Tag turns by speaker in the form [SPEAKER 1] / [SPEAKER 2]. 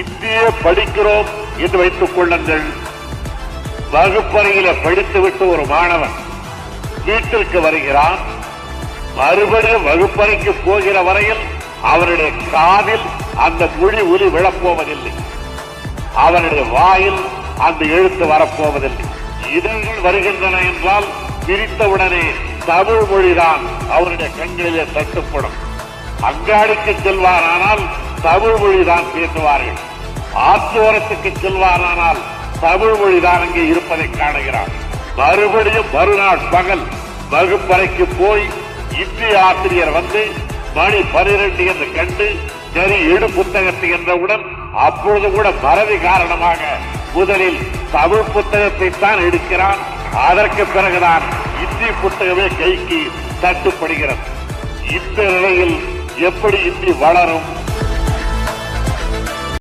[SPEAKER 1] இந்திய படிக்கிறோம் என்று வைத்துக் கொள்ளுங்கள். வகுப்பறையில படித்துவிட்டு ஒரு மாணவன் வீட்டிற்கு வருகிறான். மறுபடியும் வகுப்பறைக்கு போகிற வரையில் அவருடைய காதில் அந்த மொழி ஒலி விழப்போவதில்லை. அவனுடைய வாயில் அந்த எழுத்து வரப்போவதில்லை. இதழ்கள் வருகின்றன என்றால் பிரித்தவுடனே தமிழ் மொழிதான் அவருடைய கண்களிலே தட்டுப்படும். அங்காடிக்கு செல்வாரானால் தமிழ் மொழிதான் பேசுவார்கள். ஆற்றோரத்துக்கு செல்வாரானால் தமிழ் மொழிதான் அங்கே இருப்பதை காணுகிறார். மறுபடியும் மறுநாள் பகல் வகுப்பறைக்கு போய் இந்திய ஆசிரியர் வந்து மணி 12 என்று கண்டு சரி எடு புத்தகத்தை என்றவுடன் அப்பொழுது கூட மறதி காரணமாக முதலில் தமிழ் புத்தகத்தை தான் எடுக்கிறான். அதற்கு பிறகுதான் இந்தி புத்தகமே கைக்கு தட்டுப்படுகிறது. இந்த நிலையில் எப்படி இந்தி வளரும்?